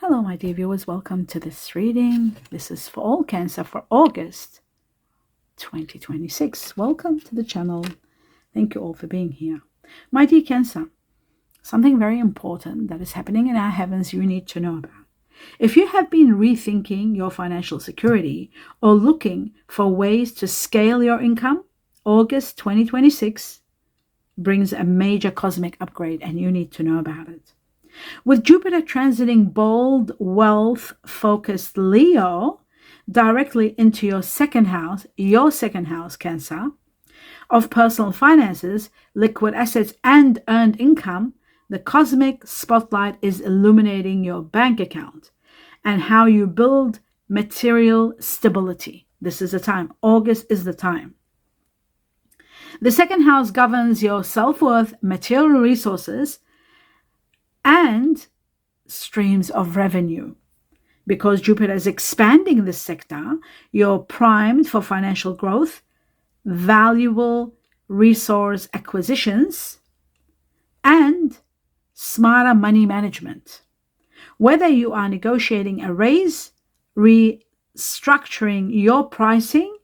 Hello, my dear viewers. Welcome to this reading. This is for all Cancer for August 2026. Welcome to the channel. Thank you all for being here. My dear Cancer, something very important that is happening in our heavens you need to know about. If you have been rethinking your financial security or looking for ways to scale your income, August 2026 brings a major cosmic upgrade and you need to know about it. With Jupiter transiting bold, wealth-focused Leo directly into your second house, Cancer, of personal finances, liquid assets, and earned income, the cosmic spotlight is illuminating your bank account and how you build material stability. This is the time. August is the time. The second house governs your self-worth, material resources, and streams of revenue. Because Jupiter is expanding this sector, you're primed for financial growth, valuable resource acquisitions, and smarter money management. Whether you are negotiating a raise, restructuring your pricing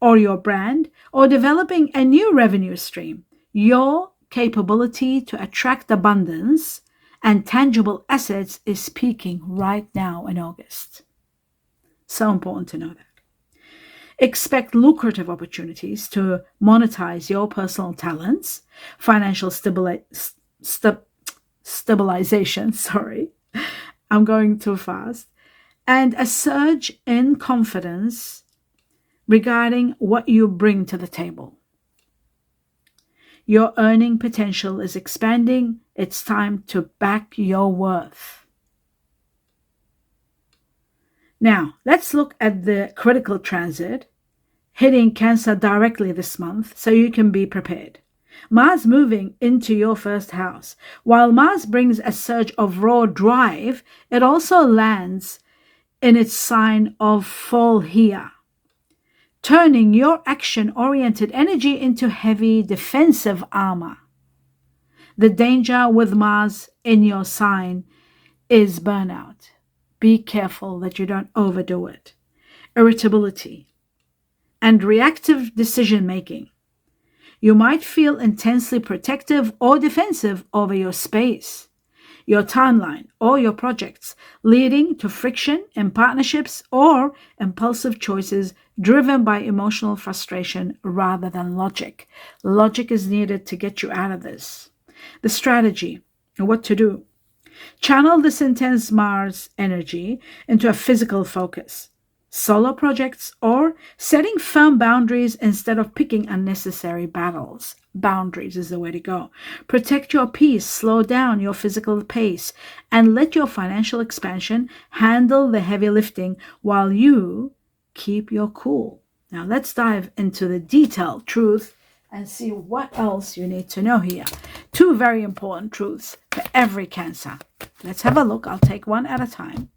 or your brand, or developing a new revenue stream, your capability to attract abundance and tangible assets is peaking right now in August. So important to know that. Expect lucrative opportunities to monetize your personal talents, financial stabilization, I'm going too fast, and a surge in confidence regarding what you bring to the table. Your earning potential is expanding. It's time to back your worth. Now, let's look at the critical transit hitting Cancer directly this month so you can be prepared. Mars moving into your first house. While Mars brings a surge of raw drive, it also lands in its sign of fall here, turning your action-oriented energy into heavy defensive armor. The danger with Mars in your sign is burnout. Be careful that you don't overdo it. Irritability and reactive decision-making. You might feel intensely protective or defensive over your space, your timeline, or your projects, leading to friction in partnerships or impulsive choices driven by emotional frustration rather than logic. Logic is needed to get you out of this. The strategy, what to do. Channel this intense Mars energy into a physical focus, solo projects, or setting firm boundaries instead of picking unnecessary battles. Boundaries is the way to go. Protect your peace, slow down your physical pace, and let your financial expansion handle the heavy lifting while you keep your cool. Now let's dive into the detailed truth and see what else you need to know here. Two very important truths for every Cancer. Let's have a look. I'll take one at a time.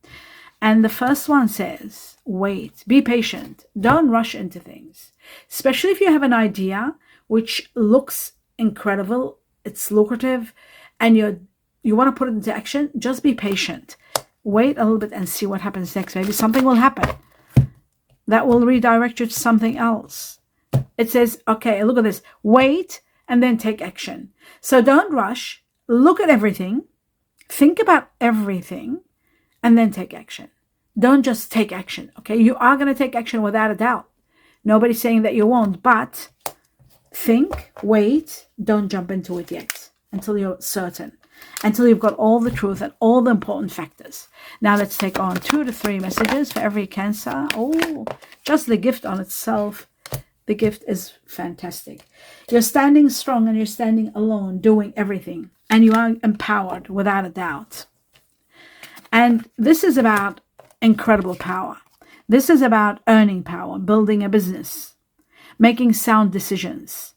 And the first one says, wait, be patient. Don't rush into things, especially if you have an idea which looks incredible, it's lucrative, and you want to put it into action. Just be patient. Wait a little bit and see what happens next. Maybe something will happen that will redirect you to something else. It says, okay, look at this. Wait and then take action. So don't rush. Look at everything. Think about everything and then take action. Don't just take action, okay? You are going to take action without a doubt. Nobody's saying that you won't, but think, wait, don't jump into it yet until you're certain, until you've got all the truth and all the important factors. Now let's take on 2 to 3 messages for every Cancer. Oh, just the gift on itself. The gift is fantastic. You're standing strong and you're standing alone, doing everything, and you are empowered without a doubt. And this is about incredible power. This is about earning power, building a business, making sound decisions.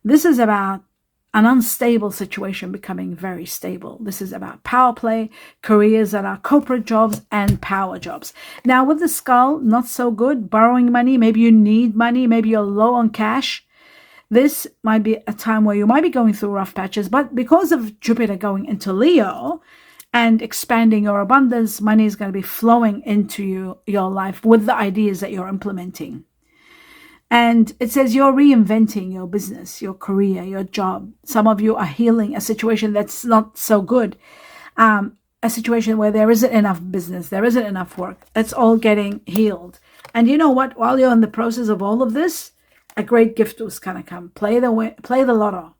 This is about an unstable situation becoming very stable. This is about power play, careers that are corporate jobs and power jobs. Now with the skull, not so good. Borrowing money, maybe you need money, maybe you're low on cash. This might be a time where you might be going through rough patches, but because of Jupiter going into Leo, and expanding your abundance. Money is going to be flowing into your life with the ideas that you're implementing. And it says you're reinventing your business, your career, your job. Some of you are healing a situation that's not so good. A situation where there isn't enough business, there isn't enough work. It's all getting healed. And you know what? While you're in the process of all of this, a great gift was going to come. Play the lotto.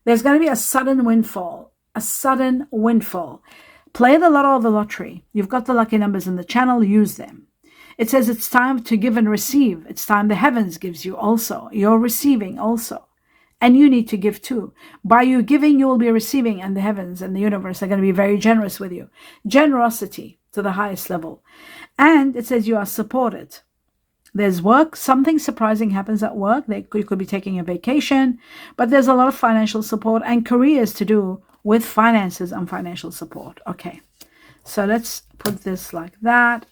There's going to be a sudden windfall. A sudden windfall. Play the lotto or the lottery. You've got the lucky numbers in the channel. Use them. It says it's time to give and receive. It's time the heavens gives you also. You're receiving also. And you need to give too. By you giving, you will be receiving, and the heavens and the universe are going to be very generous with you. Generosity to the highest level. And it says you are supported. There's work. Something surprising happens at work. You could be taking a vacation, but there's a lot of financial support and careers to do with finances and financial support. Okay, so let's put this like that.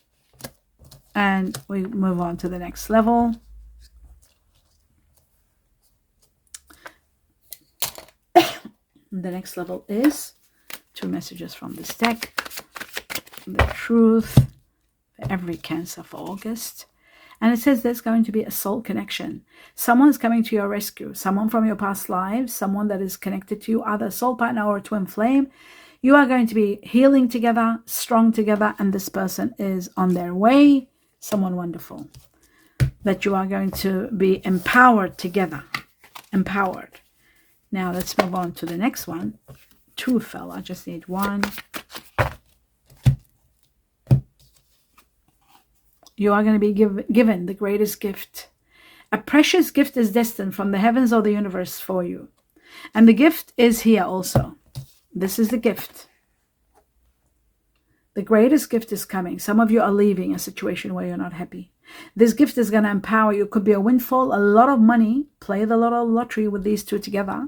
And we move on to the next level. The next level is 2 messages from this deck. The truth for every Cancer for August. And it says there's going to be a soul connection. Someone's coming to your rescue. Someone from your past lives. Someone that is connected to you, either a soul partner or a twin flame. You are going to be healing together, strong together, and this person is on their way. Someone wonderful. That you are going to be empowered together. Empowered. Now let's move on to the next one. 2 fell. I just need 1. You are going to be given the greatest gift. A precious gift is destined from the heavens or the universe for you. And the gift is here also. This is the gift. The greatest gift is coming. Some of you are leaving a situation where you're not happy. This gift is going to empower you. It could be a windfall, a lot of money. Play the lottery with these 2 together.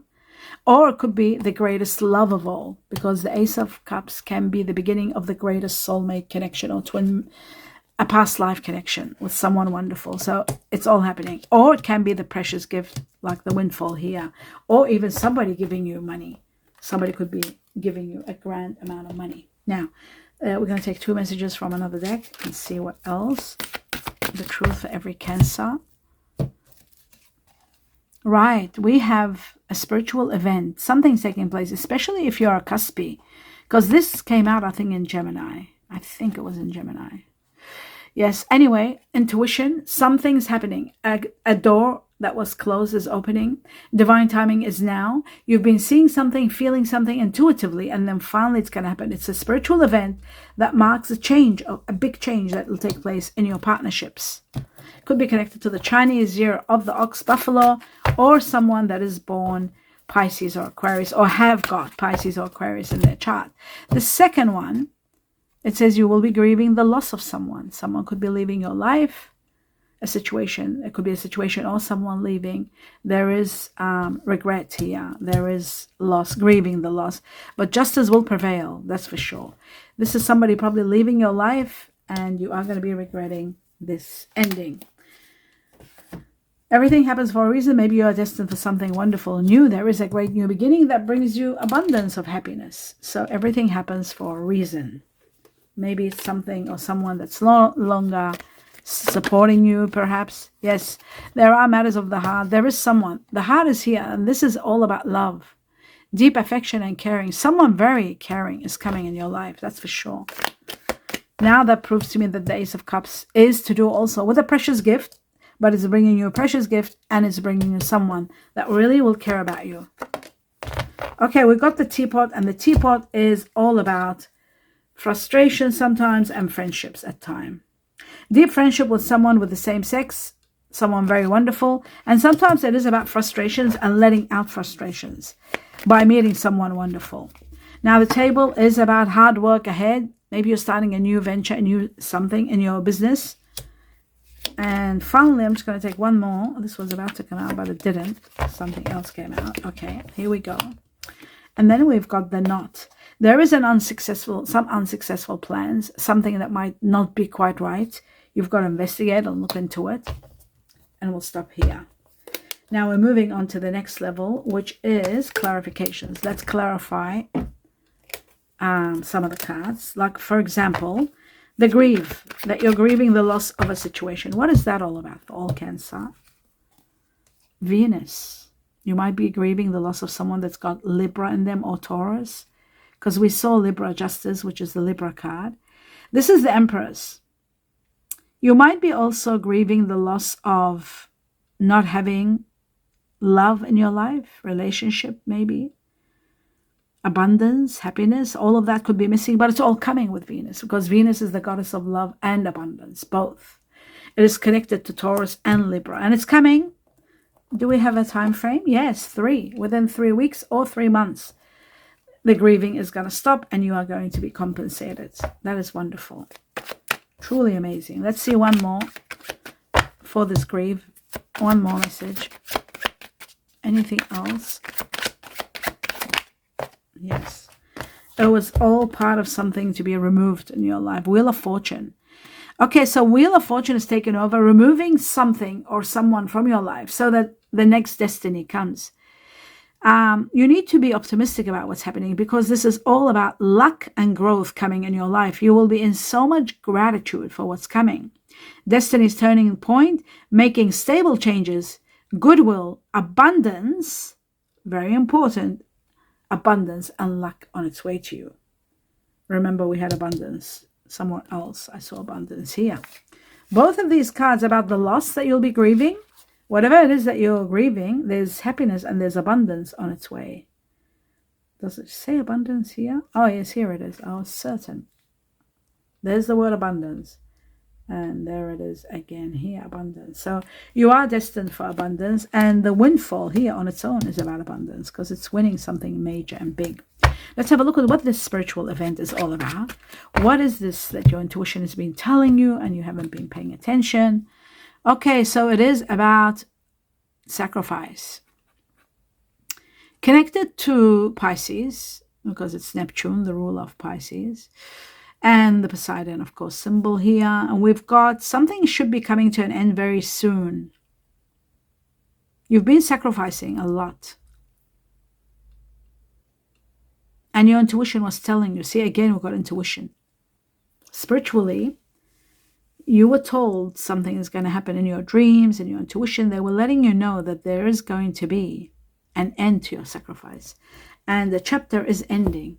Or it could be the greatest love of all, because the Ace of Cups can be the beginning of the greatest soulmate connection or a past life connection with someone wonderful. So it's all happening. Or it can be the precious gift like the windfall here, or even somebody giving you money. Somebody could be giving you a grand amount of money. Now, we're going to take 2 messages from another deck and see what else. The truth for every Cancer. Right, we have a spiritual event. Something's taking place, especially if you're a Cuspy. Because this came out, I think, in Gemini. I think it was in Gemini. Yes, anyway, intuition. Something's happening. A door that was closed is opening. Divine timing is now. You've been seeing something, feeling something intuitively, and then finally it's going to happen. It's a spiritual event that marks a change, a big change that will take place in your partnerships. Could be connected to the Chinese year of the ox buffalo, or someone that is born Pisces or Aquarius, or have got Pisces or Aquarius in their chart. The second one, it says you will be grieving the loss of someone. Someone could be leaving your life. A situation, it could be a situation or someone leaving. There is regret here. There is loss, grieving the loss. But justice will prevail, that's for sure. This is somebody probably leaving your life, and you are going to be regretting this ending. Everything happens for a reason. Maybe you are destined for something wonderful new. There is a great new beginning that brings you abundance of happiness. So everything happens for a reason. Maybe it's something or someone that's no longer supporting you, perhaps. Yes, there are matters of the heart. There is someone. The heart is here, and this is all about love. Deep affection and caring. Someone very caring is coming in your life, that's for sure. Now that proves to me that the Ace of Cups is to do also with a precious gift, but it's bringing you a precious gift, and it's bringing you someone that really will care about you. Okay, we got the teapot, and the teapot is all about frustration sometimes and friendships at time. Deep friendship with someone with the same sex, someone very wonderful, and sometimes it is about frustrations and letting out frustrations by meeting someone wonderful. Now the table is about hard work ahead. Maybe you're starting a new venture, a new something in your business. And finally, I'm just going to take one more. This was about to come out, but it didn't. Something else came out. Okay, here we go. And then we've got the knot. There is some unsuccessful plans, something that might not be quite right. You've got to investigate and look into it. And we'll stop here. Now we're moving on to the next level, which is clarifications. Let's clarify some of the cards. Like, for example, the grief, that you're grieving the loss of a situation. What is that all about for all Cancer? Venus. You might be grieving the loss of someone that's got Libra in them or Taurus, because we saw Libra Justice, which is the Libra card. This is the Empress. You might be also grieving the loss of not having love in your life, relationship maybe, abundance, happiness, all of that could be missing, but it's all coming with Venus, because Venus is the goddess of love and abundance, both. It is connected to Taurus and Libra, and it's coming. Do we have a time frame? Yes, 3. Within 3 weeks or 3 months, the grieving is going to stop and you are going to be compensated. That is wonderful. Truly amazing. Let's see one more for this grief. One more message. Anything else? Yes. It was all part of something to be removed in your life. Wheel of Fortune. Okay, so Wheel of Fortune is taken over, removing something or someone from your life so that the next destiny comes. You need to be optimistic about what's happening, because this is all about luck and growth coming in your life. You will be in so much gratitude for what's coming. Destiny's turning point, making stable changes, goodwill, abundance, very important, abundance and luck on its way to you. Remember, we had abundance somewhere else. I saw abundance here. Both of these cards about the loss that you'll be grieving. Whatever it is that you're grieving, there's happiness and there's abundance on its way. Does it say abundance here? Oh, yes, here it is. I was certain. There's the word abundance. And there it is again here, abundance. So you are destined for abundance. And the windfall here on its own is about abundance, because it's winning something major and big. Let's have a look at what this spiritual event is all about. What is this that your intuition has been telling you and you haven't been paying attention? Okay, so it is about sacrifice. Connected to Pisces, because it's Neptune, the ruler of Pisces, and the Poseidon, of course, symbol here. And we've got something should be coming to an end very soon. You've been sacrificing a lot. And your intuition was telling you. See, again, we've got intuition. Spiritually, you were told something is going to happen in your dreams, in your intuition. They were letting you know that there is going to be an end to your sacrifice. And the chapter is ending,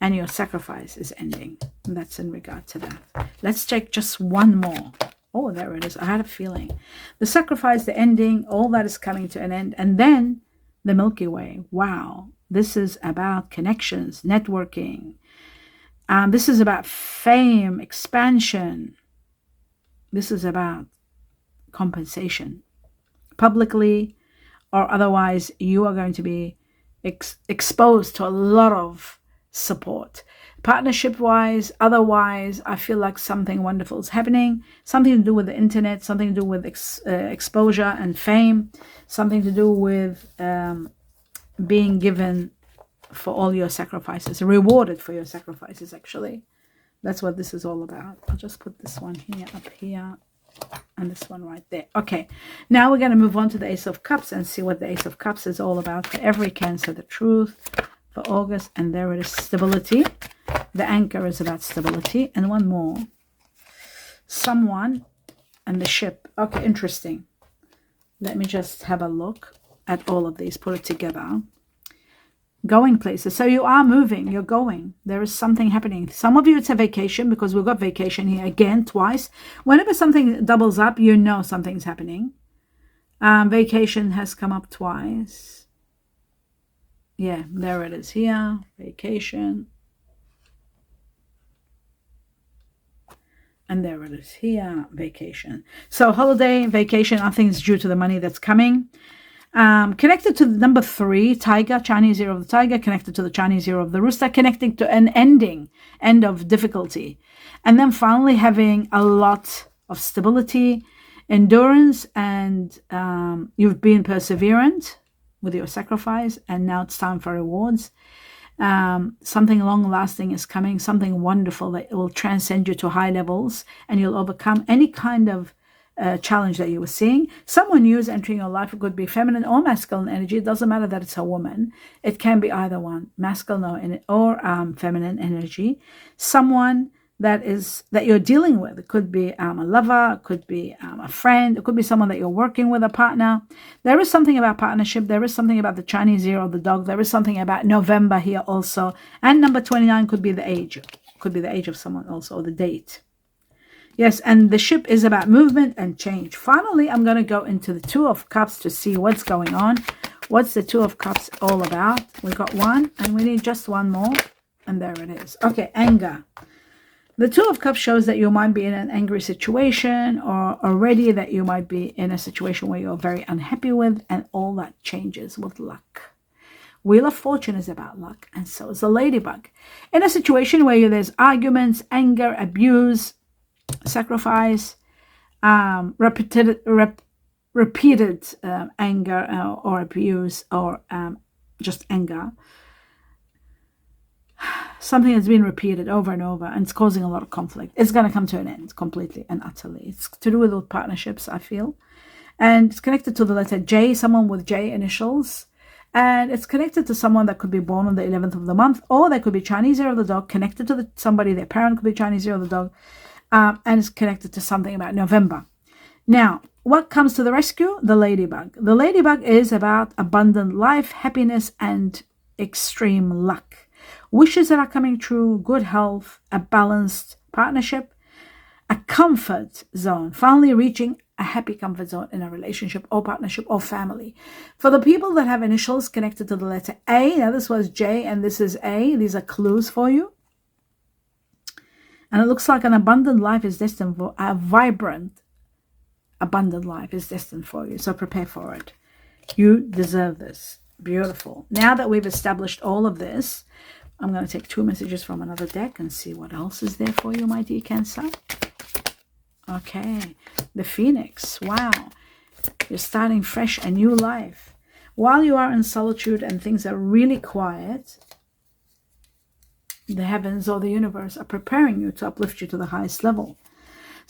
and your sacrifice is ending. And that's in regard to that. Let's check just one more. Oh, there it is. I had a feeling. The sacrifice, the ending, all that is coming to an end. And then the Milky Way. Wow. This is about connections, networking. This is about fame, expansion. This is about compensation. Publicly or otherwise, you are going to be exposed to a lot of support. Partnership-wise, otherwise, I feel like something wonderful is happening. Something to do with the internet, something to do with exposure and fame, something to do with being given for all your sacrifices, rewarded for your sacrifices, actually. That's what this is all about. I'll just put this one here, up here, and this one right there. Okay, now we're going to move on to the Ace of Cups and see what the Ace of Cups is all about for every Cancer. The truth for August, and there it is, stability. The anchor is about stability. And one more, someone and the ship. Okay, interesting. Let me just have a look at all of these, put it together. Going places. So you are moving, you're going. There is something happening. Some of you, it's a vacation, because we've got vacation here again twice. Whenever something doubles up, you know something's happening. Vacation has come up twice. Yeah, there it is here. Vacation. And there it is here. Vacation. So holiday, vacation, nothing's due to the money that's coming. Connected to the number 3, tiger, Chinese year of the tiger, connected to the Chinese year of the rooster, connecting to an end of difficulty. And then finally having a lot of stability, endurance, and you've been perseverant with your sacrifice, and now it's time for rewards. Something long-lasting is coming, something wonderful that will transcend you to high levels, and you'll overcome any kind of challenge that you were seeing. Someone new is entering your life. It could be feminine or masculine energy. It doesn't matter that it's a woman. It can be either one, masculine or feminine energy. Someone that you're dealing with. It could be a lover, it could be a friend, it could be someone that you're working with, a partner. There is something about partnership. There is something about the Chinese year of the dog. There is something about November here also. And number 29 could be the age. Could be the age of someone also, or the date. Yes, and the ship is about movement and change. Finally, I'm going to go into the Two of Cups to see what's going on. What's the Two of Cups all about? We got one, and we need just one more. And there it is. Okay, anger. The Two of Cups shows that you might be in an angry situation, or already that you might be in a situation where you're very unhappy with, and all that changes with luck. Wheel of Fortune is about luck, and so is the Ladybug. In a situation where there's arguments, anger, abuse, sacrifice, repeated anger or abuse, or just anger, something that's been repeated over and over, and it's causing a lot of conflict. It's going to come to an end completely and utterly. It's to do with partnerships, I feel. And it's connected to the letter J, someone with J initials. And it's connected to someone that could be born on the 11th of the month, or they could be Chinese year of the dog, connected to somebody, their parent could be Chinese year of the dog, and it's connected to something about November. Now, what comes to the rescue? The Ladybug. The Ladybug is about abundant life, happiness, and extreme luck. Wishes that are coming true, good health, a balanced partnership, a comfort zone, finally reaching a happy comfort zone in a relationship or partnership or family. For the people that have initials connected to the letter A, now this was J and this is A, these are clues for you. And it looks like an abundant life is destined for, a vibrant, abundant life is destined for you. So prepare for it. You deserve this. Beautiful. Now that we've established all of this, I'm going to take 2 messages from another deck and see what else is there for you, my dear Cancer. Okay, the Phoenix. Wow, you're starting fresh, a new life. While you are in solitude and things are really quiet, the heavens or the universe are preparing you to uplift you to the highest level.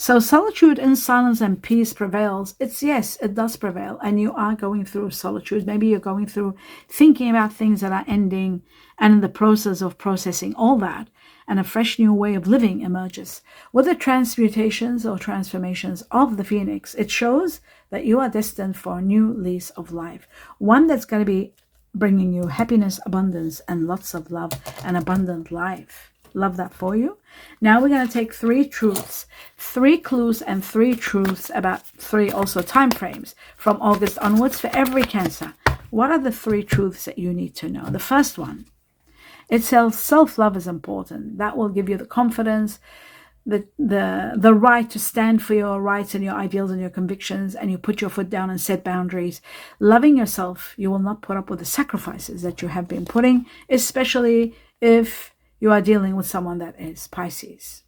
So solitude in silence and peace prevails. Yes, it does prevail. And you are going through solitude. Maybe you're going through thinking about things that are ending, and in the process of processing all that, and a fresh new way of living emerges. With the transmutations or transformations of the Phoenix, it shows that you are destined for a new lease of life. One that's going to be bringing you happiness, abundance, and lots of love, and abundant life. Love that for you. Now we're going to take 3 truths, 3 clues, and 3 truths about 3 also time frames from August onwards for every Cancer. What are the 3 truths that you need to know? The first one, it says self-love is important. That will give you the confidence, the right to stand for your rights and your ideals and your convictions, and you put your foot down and set boundaries. Loving yourself, you will not put up with the sacrifices that you have been putting, especially if you are dealing with someone that is Pisces.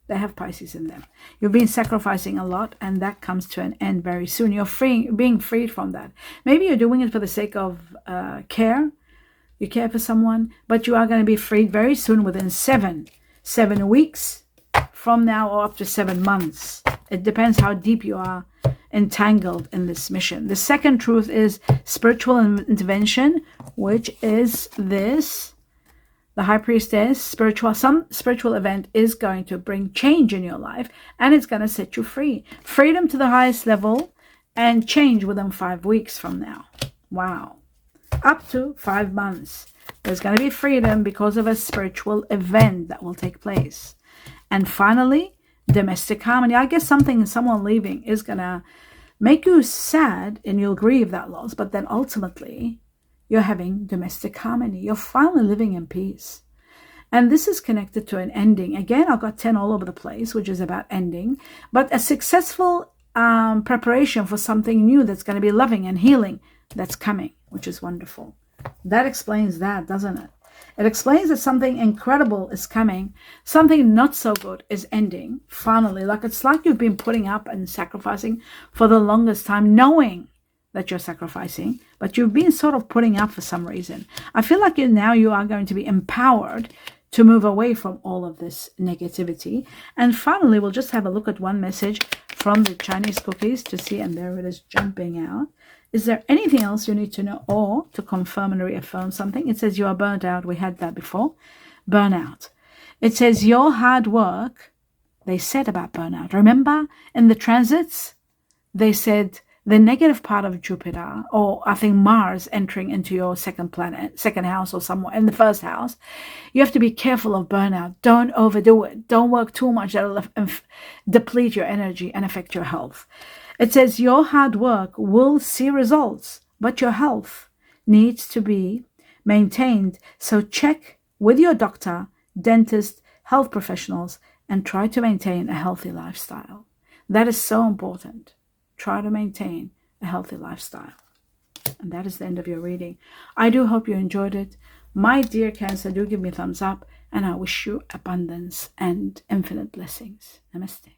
They have Pisces in them. You've been sacrificing a lot, and that comes to an end very soon. You're being freed from that. Maybe you're doing it for the sake of care. You care for someone, but you are going to be freed very soon, within 7 weeks from now, or up to 7 months. It depends how deep you are entangled in this mission. The second truth is spiritual intervention, which is this. The High Priestess, some spiritual event is going to bring change in your life, and it's going to set you free. Freedom to the highest level, and change within 5 weeks from now. Wow. Up to 5 months. There's going to be freedom because of a spiritual event that will take place. And finally, domestic harmony. I guess someone leaving is going to make you sad, and you'll grieve that loss, but then ultimately you're having domestic harmony. You're finally living in peace. And this is connected to an ending. Again, I've got 10 all over the place, which is about ending. But a successful preparation for something new that's going to be loving and healing that's coming, which is wonderful. That explains that, doesn't it? It explains that something incredible is coming. Something not so good is ending, finally. It's like you've been putting up and sacrificing for the longest time, knowing that you're sacrificing, but you've been sort of putting up for some reason. I feel like now you are going to be empowered to move away from all of this negativity. And finally, we'll just have a look at one message from the Chinese cookies to see, and there it is jumping out. Is there anything else you need to know or to confirm and reaffirm something? It says you are burnt out. We had that before. Burnout. It says your hard work. They said about burnout. Remember in the transits, they said the negative part of Jupiter, or I think Mars entering into your second planet, second house or somewhere in the first house, you have to be careful of burnout. Don't overdo it. Don't work too much. That'll deplete your energy and affect your health. It says your hard work will see results, but your health needs to be maintained. So check with your doctor, dentist, health professionals, and try to maintain a healthy lifestyle. That is so important. Try to maintain a healthy lifestyle. And that is the end of your reading. I do hope you enjoyed it. My dear Cancer, do give me a thumbs up, and I wish you abundance and infinite blessings. Namaste.